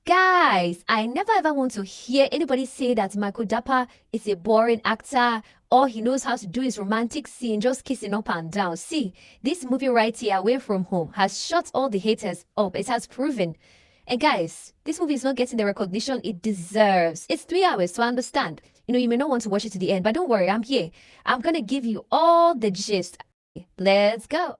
Guys, I never ever want to hear anybody say that Michael Dappa is a boring actor. All he knows how to do is romantic scene, just kissing up and down. See, this movie right here, Away From Home, has shut all the haters up. It has proven. And guys, this movie is not getting the recognition it deserves. It's 3 hours, so I understand. You may not want to watch it to the end, but don't worry, I'm here. I'm gonna give you all the gist. Let's go.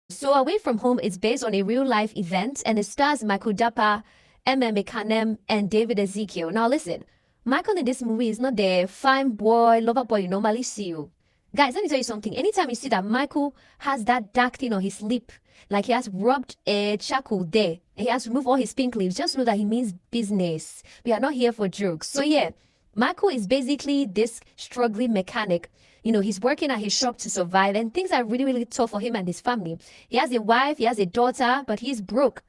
So Away From Home is based on a real-life event, and it stars Michael Dappa, Kanem, and David Ezekiel. Now listen, Michael in this movie is not the fine boy, lover boy you normally see you. Guys, let me tell you something. Anytime you see that Michael has that dark thing on his lip, like he has rubbed a charcoal there, he has removed all his pink lips, just know that he means business. We are not here for jokes. So yeah, Michael is basically this struggling mechanic. He's working at his shop to survive, and things are really, really tough for him and his family. He has a wife, he has a daughter, but he's broke.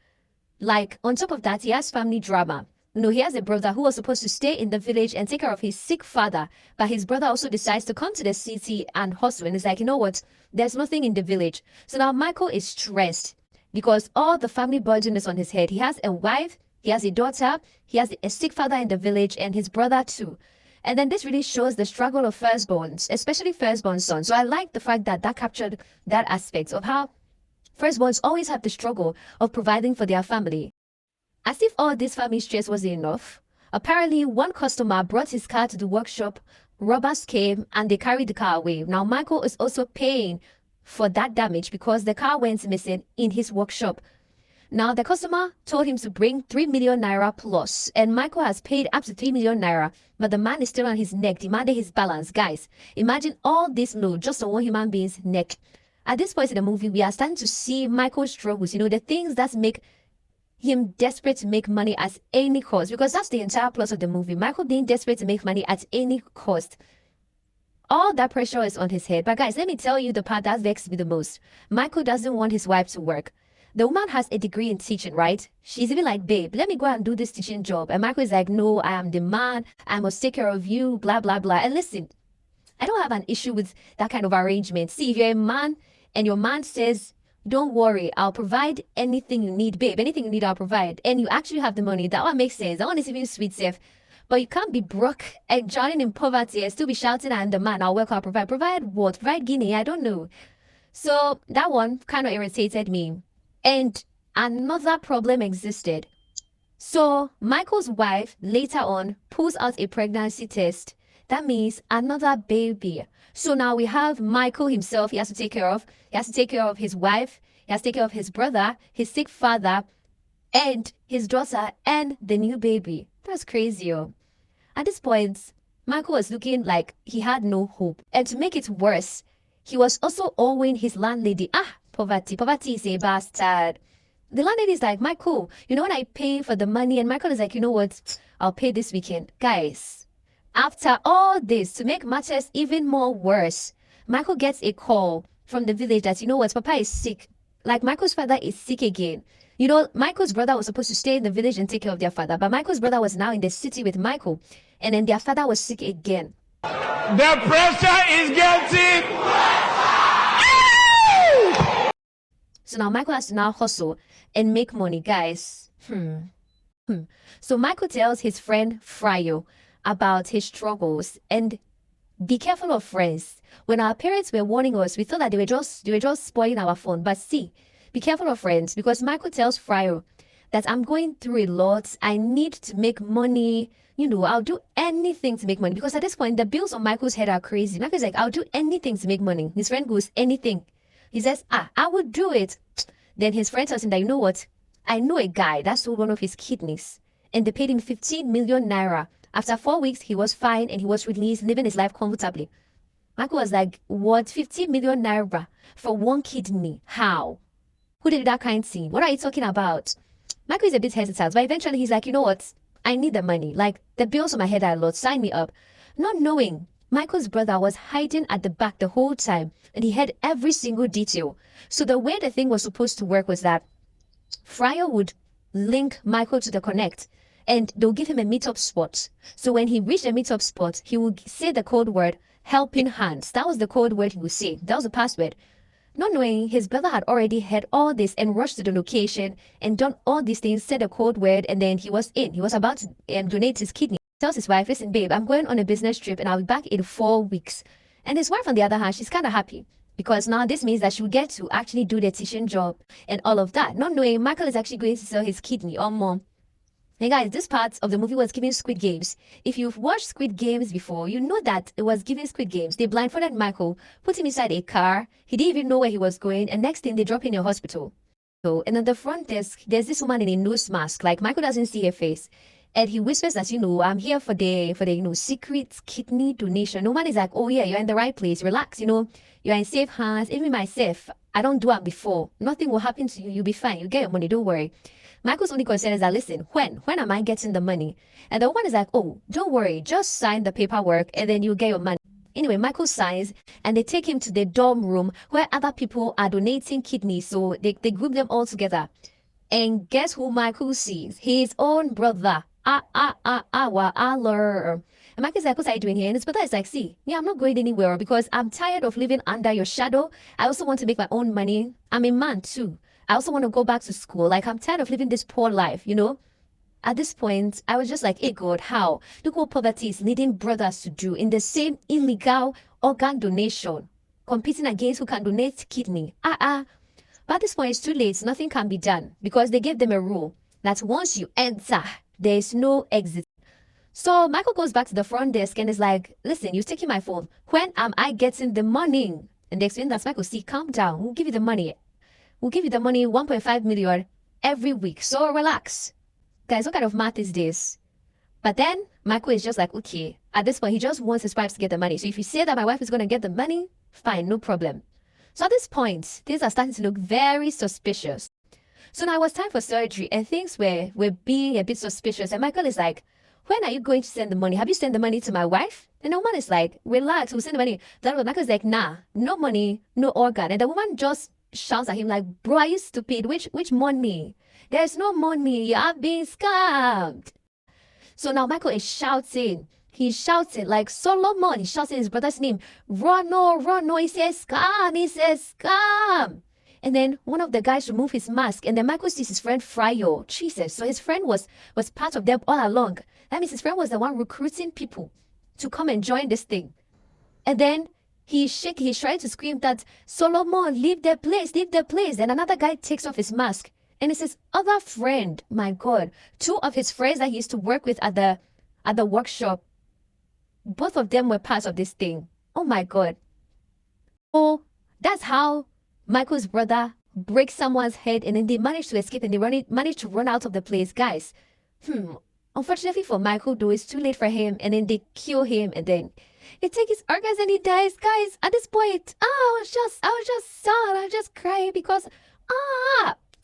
Like, on top of that, he has family drama. He has a brother who was supposed to stay in the village and take care of his sick father. But his brother also decides to come to the city and hustle. And it's like, you know what? There's nothing in the village. So now Michael is stressed because all the family burden is on his head. He has a wife, he has a daughter, he has a sick father in the village, and his brother too. And then this really shows the struggle of firstborns, especially firstborn sons. So I like the fact that captured that aspect of how firstborns always have the struggle of providing for their family. As if all this family stress wasn't enough, apparently one customer brought his car to the workshop, robbers came and they carried the car away. Now Michael is also paying for that damage because the car went missing in his workshop. Now the customer told him to bring 3 million naira plus, and Michael has paid up to 3 million naira, but the man is still on his neck, demanding his balance. Guys, imagine all this load just on one human being's neck. At this point in the movie, we are starting to see Michael's struggles, the things that make him desperate to make money at any cost, because that's the entire plot of the movie. Michael being desperate to make money at any cost. All that pressure is on his head. But guys, let me tell you the part that vexed me the most. Michael doesn't want his wife to work. The woman has a degree in teaching, right? She's even like, babe, let me go and do this teaching job. And Michael is like, no, I am the man. I must take care of you, blah, blah, blah. And listen, I don't have an issue with that kind of arrangement. See, if you're a man, and your man says, don't worry, I'll provide anything you need, babe. Anything you need, I'll provide. And you actually have the money. That one makes sense. That one is even sweet, safe. But you can't be broke and drowning in poverty and still be shouting at the man, I'll work, I'll provide. Provide what? Provide Guinea? I don't know. So that one kind of irritated me. And another problem existed. So Michael's wife later on pulls out a pregnancy test. That means another baby. So now we have Michael himself, he has to take care of. He has to take care of his wife. He has to take care of his brother, his sick father, and his daughter, and the new baby. That's crazy, oh. At this point, Michael was looking like he had no hope. And to make it worse, he was also owing his landlady. Poverty. Poverty is a bastard. The landlady is like, Michael, when I pay for the money? And Michael is like, you know what? I'll pay this weekend. Guys, after all this, to make matters even more worse, Michael gets a call from the village that, Papa is sick. Like, Michael's father is sick again. Michael's brother was supposed to stay in the village and take care of their father, but Michael's brother was now in the city with Michael, and then their father was sick again. The pressure is getting... So now Michael has to now hustle and make money, guys. So Michael tells his friend Fryo about his struggles, and be careful of friends. When our parents were warning us, we thought that they were just spoiling our fun. But see, be careful of friends, because Michael tells Fryo that I'm going through a lot. I need to make money. I'll do anything to make money, because at this point the bills on Michael's head are crazy. Michael's like, I'll do anything to make money. His friend goes, anything. He says, I would do it. Then his friend tells him that, you know what? I know a guy that sold one of his kidneys, and they paid him 15 million naira. After 4 weeks, he was fine and he was released, living his life comfortably. Michael was like, what? 15 million naira for one kidney? How? Who did that kind of thing? What are you talking about? Michael is a bit hesitant, but eventually he's like, you know what? I need the money. Like, the bills on my head are a lot. Sign me up. Not knowing, Michael's brother was hiding at the back the whole time, and he had every single detail. So the way the thing was supposed to work was that Fryo would link Michael to the Connect, and they'll give him a meetup spot. So when he reached the meetup spot, he would say the code word, helping hands. That was the code word he would say. That was the password. Not knowing his brother had already heard all this and rushed to the location and done all these things, said a code word, and then he was in. He was about to donate his kidney. Tells his wife, listen, babe, I'm going on a business trip and I'll be back in 4 weeks. And his wife, on the other hand, she's kind of happy because now this means that she'll get to actually do the teaching job and all of that. Not knowing Michael is actually going to sell his kidney or more. Hey guys, this part of the movie was giving Squid Games. If you've watched Squid Games before, you know that it was giving Squid Games. They blindfolded Michael, put him inside a car. He didn't even know where he was going. And next thing, they drop him in a hospital. So, and on the front desk, there's this woman in a nose mask. Like, Michael doesn't see her face. And he whispers that, I'm here for the secret kidney donation. No one is like, oh yeah, you're in the right place. Relax, you're in safe hands. Even myself, I don't do it before. Nothing will happen to you. You'll be fine. You get your money. Don't worry. Michael's only concern is that, listen, when am I getting the money? And the woman is like, oh, don't worry, just sign the paperwork and then you'll get your money. Anyway, Michael signs and they take him to the dorm room where other people are donating kidneys. So they group them all together. And guess who Michael sees? His own brother. And Michael's like, what are you doing here? And his brother is like, see, I'm not going anywhere because I'm tired of living under your shadow. I also want to make my own money. I'm a man too. I also want to go back to school. Like, I'm tired of living this poor life, At this point, I was just like, hey, God, how? Look what poverty is leading brothers to do in the same illegal organ donation, competing against who can donate kidney. But at this point, it's too late. Nothing can be done because they gave them a rule that once you enter, there is no exit. So Michael goes back to the front desk and is like, listen, you're taking my phone. When am I getting the money? And they explain that, Michael, see, calm down. We'll give you the money. We'll give you the money, 1.5 million every week. So relax. Guys, what kind of math is this? But then Michael is just like, okay, at this point, he just wants his wife to get the money. So if you say that my wife is going to get the money, fine, no problem. So at this point, things are starting to look very suspicious. So now it was time for surgery and things were being a bit suspicious. And Michael is like, when are you going to send the money? Have you sent the money to my wife? And the woman is like, relax, we'll send the money. Then Michael is like, nah, no money, no organ. And the woman just shouts at him like, bro, are you stupid? Which money? There's no money. You have been scammed. So now Michael is shouting. He's shouting like Solomon. He's shouting his brother's name. Run, no. He says scam. He says scam. And then one of the guys removed his mask. And then Michael sees his friend Fryo. Jesus. So his friend was part of them all along. That means his friend was the one recruiting people to come and join this thing. And then he's trying to scream that Solomon, leave the place. And another guy takes off his mask. And it's his other friend, my God. 2 of his friends that he used to work with at the workshop. Both of them were part of this thing. Oh my God. Oh, that's how Michael's brother breaks someone's head and then they manage to escape and they manage to run out of the place. Guys, unfortunately for Michael, though, it's too late for him and then they kill him and then they take his organs and he dies. Guys, at this point, I was just sad. I was just crying because,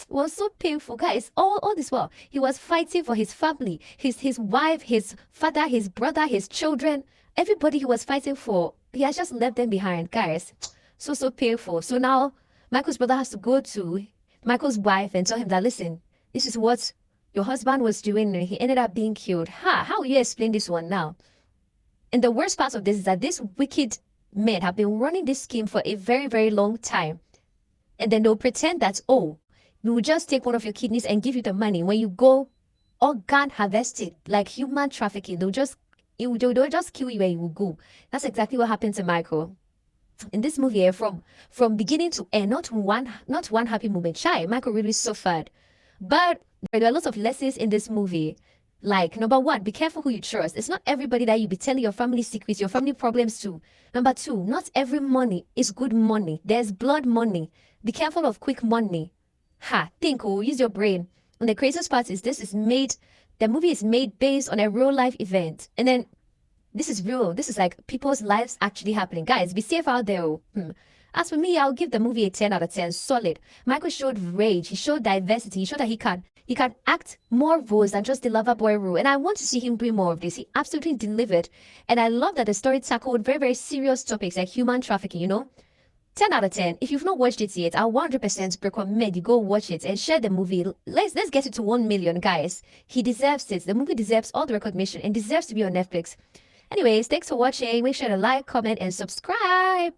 it was so painful. Guys, all this while, he was fighting for his family, his wife, his father, his brother, his children, everybody he was fighting for. He has just left them behind. Guys, so painful. So now Michael's brother has to go to Michael's wife and tell him that, listen, this is what your husband was doing and he ended up being killed. How will you explain this one now? And the worst part of this is that these wicked men have been running this scheme for a very, very long time. And then they'll pretend that, oh, we will just take one of your kidneys and give you the money. When you go organ harvested, like human trafficking, they'll just kill you and you will go. That's exactly what happened to Michael. In this movie, from beginning to end, not one happy moment. Shy, Michael really suffered. But there are lots of lessons in this movie. Like, number 1, be careful who you trust. It's not everybody that you be telling your family secrets, your family problems to. Number 2, not every money is good money. There's blood money. Be careful of quick money. Use your brain. And the craziest part is the movie is made based on a real life event. And then this is real. This is like people's lives actually happening. Guys, be safe out there. As for me, I'll give the movie a 10 out of 10. Solid. Michael showed rage. He showed diversity. He showed that he can act more roles than just the lover boy role. And I want to see him bring more of this. He absolutely delivered. And I love that the story tackled very, very serious topics like human trafficking, 10 out of 10. If you've not watched it yet, I 100% recommend you go watch it and share the movie. Let's get it to 1 million, guys. He deserves it. The movie deserves all the recognition and deserves to be on Netflix. Anyways, thanks for watching. Make sure to like, comment, and subscribe.